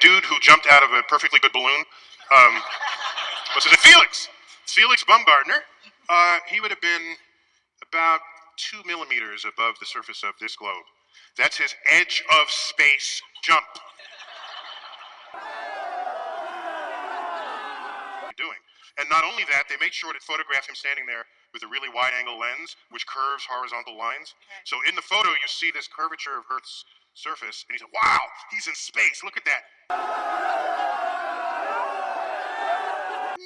dude who jumped out of a perfectly good balloon. What's his name? Felix Baumgartner. He would have been about 2 millimeters above the surface of this globe. That's his edge of space jump. Doing. And not only that, they made sure to photograph him standing there with a really wide-angle lens, which curves horizontal lines. So in the photo, you see this curvature of Earth's surface, and he said, wow, he's in space, look at that.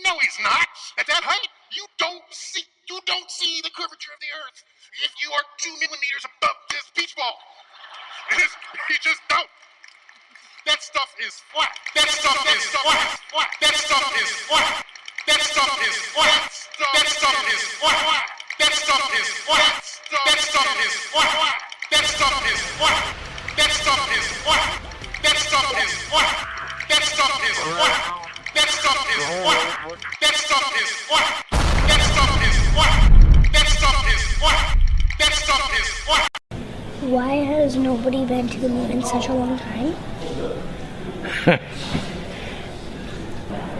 No, he's not. At that height, you don't see the curvature of the Earth if you are 2 millimeters above this beach ball. You just don't. That stuff is flat. That stuff is flat. That stuff is flat. That stuff is flat. That stuff is flat. That stuff is flat. That stuff is flat. That stuff is flat. That stuff is flat. That stuff is flat. That stuff is flat. That stuff is flat. That stuff is flat. That stuff is flat. That stuff is flat. That stuff is flat. Why has nobody been to the moon in such a long time?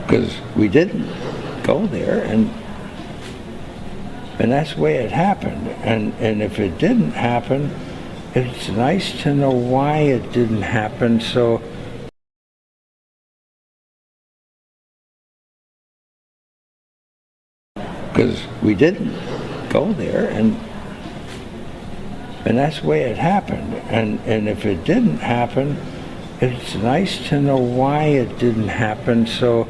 Because we didn't go there, and that's the way it happened. And if it didn't happen, it's nice to know why it didn't happen. So because we didn't go there, and that's the way it happened. And if it didn't happen, it's nice to know why it didn't happen. So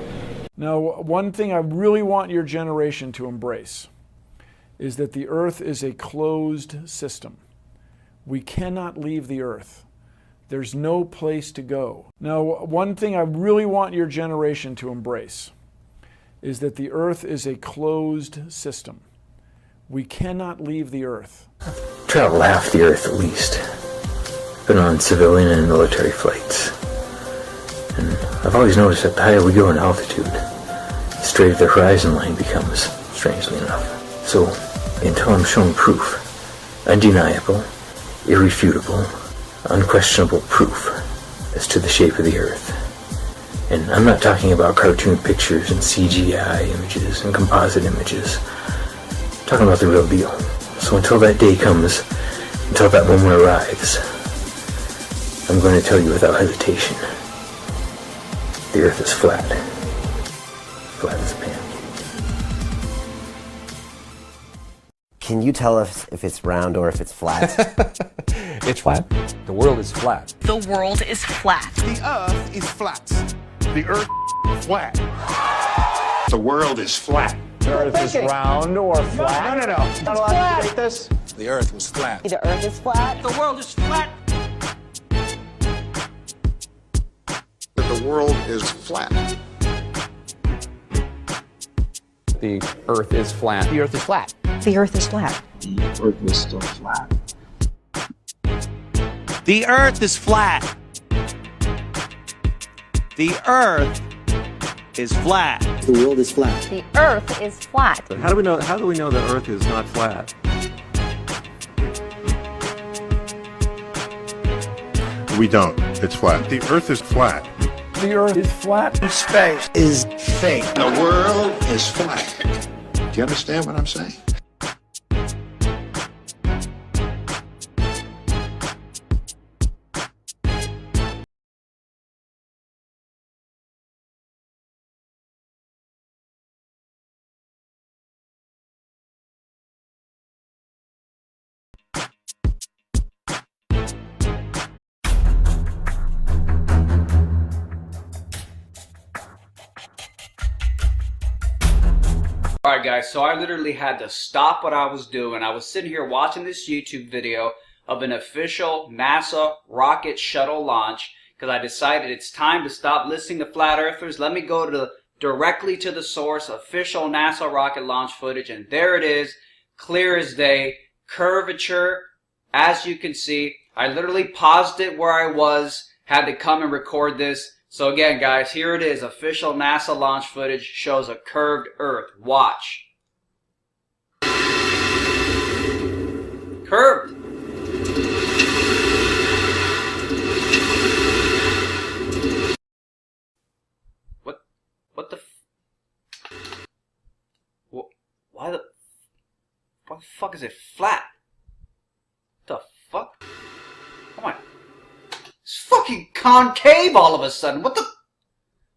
now, one thing I really want your generation to embrace is that the Earth is a closed system. We cannot leave the Earth. There's no place to go. Now, one thing I really want your generation to embrace is that the Earth is a closed system. We cannot leave the Earth. Travel half the Earth at least. Been on civilian and military flights. And I've always noticed that the higher we go in altitude, the straighter the horizon line becomes, strangely enough. So, until I'm shown proof, undeniable, irrefutable, unquestionable proof as to the shape of the Earth. And I'm not talking about cartoon pictures and CGI images and composite images. I'm talking about the real deal. So until that day comes, until that moment arrives, I'm going to tell you without hesitation, the Earth is flat. Flat as a pancake. Can you tell us if it's round or if it's flat? It's flat. The world is flat. The world is flat. The Earth is flat. The Earth is flat. The world is flat. The Earth is round or flat. No. Not allowed to debate this. The Earth was flat. The Earth is flat. The world is flat. The world is flat. The Earth is flat. The Earth is flat. The Earth is flat. The Earth is still flat. The Earth is flat. The Earth is flat. The world is flat. The Earth is flat. How do we know the Earth is not flat? We don't. It's flat. The Earth is flat. The Earth is flat. Space is fake. The world is flat. Do you understand what I'm saying? Alright guys, so I literally had to stop what I was doing. I was sitting here watching this YouTube video of an official NASA rocket shuttle launch because I decided it's time to stop listening to flat earthers. Let me go directly to the source, official NASA rocket launch footage, and there it is, clear as day, curvature, as you can see. I literally paused it where I was, had to come and record this. So again, guys, here it is. Official NASA launch footage shows a curved Earth. Watch. Curved. fuck is it flat? The fuck? Come on. It's fucking concave all of a sudden. What the?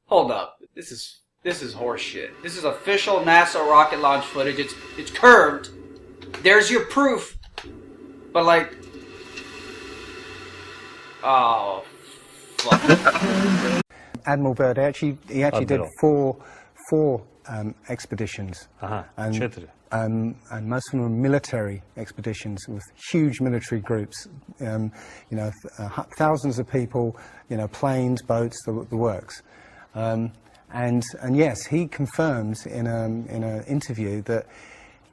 Hold up. This is horseshit. This is official NASA rocket launch footage. It's curved. There's your proof. But like, oh, fuck. Admiral Byrd, he actually did four expeditions, and most of them were military expeditions with huge military groups. You know, thousands of people, you know, planes, boats, the works. And yes, he confirms in an interview that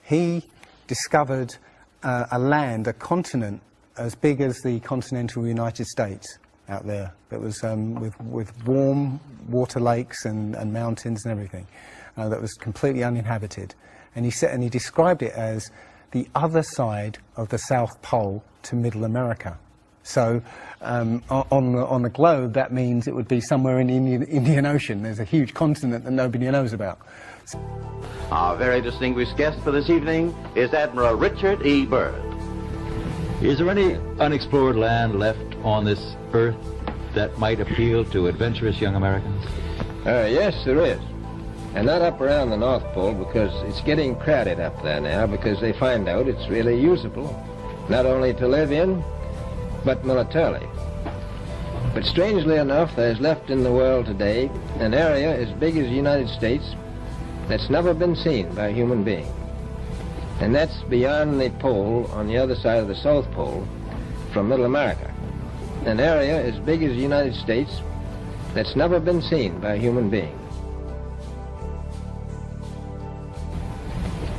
he discovered a land, a continent as big as the continental United States out there, that was with warm water lakes and mountains and everything, that was completely uninhabited. And he described it as the other side of the South Pole to Middle America. So on the globe, that means it would be somewhere in the Indian Ocean. There's a huge continent that nobody knows about. Our very distinguished guest for this evening is Admiral Richard E. Byrd. Is there any unexplored land left on this Earth that might appeal to adventurous young Americans? Yes, there is. And not up around the North Pole, because it's getting crowded up there now, because they find out it's really usable, not only to live in, but militarily. But strangely enough, there's left in the world today an area as big as the United States that's never been seen by a human being. And that's beyond the pole on the other side of the South Pole from Middle America. An area as big as the United States that's never been seen by a human being.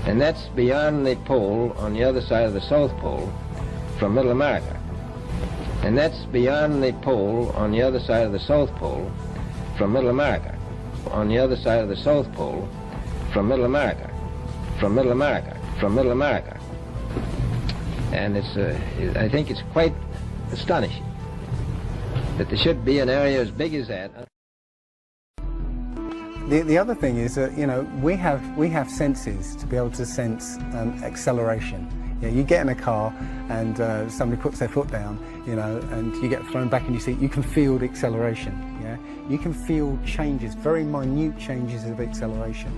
And that's beyond the pole on the other side of the South Pole from Middle America. And that's beyond the pole on the other side of the South Pole from Middle America. On the other side of the South Pole from Middle America. From Middle America. From Middle America. And I think it's quite astonishing that there should be an area as big as that. The other thing is that, you know, we have senses to be able to sense acceleration. You know, you get in a car and somebody puts their foot down, you know, and you get thrown back in your seat. You can feel the acceleration. Yeah, you can feel changes, very minute changes of acceleration.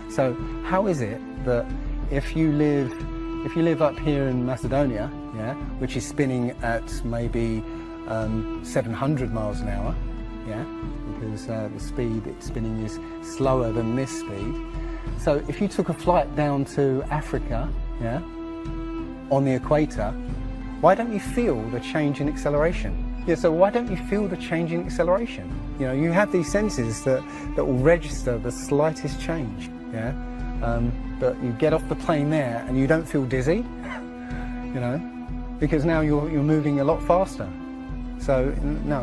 So how is it that if you live up here in Macedonia, yeah, which is spinning at maybe 700 miles an hour, yeah, because the speed it's spinning is slower than this speed. So if you took a flight down to Africa, yeah, on the equator, why don't you feel the change in acceleration? Yeah, so why don't you feel the change in acceleration? You know, you have these senses that will register the slightest change, yeah. But you get off the plane there and you don't feel dizzy, you know, because now you're moving a lot faster. So no.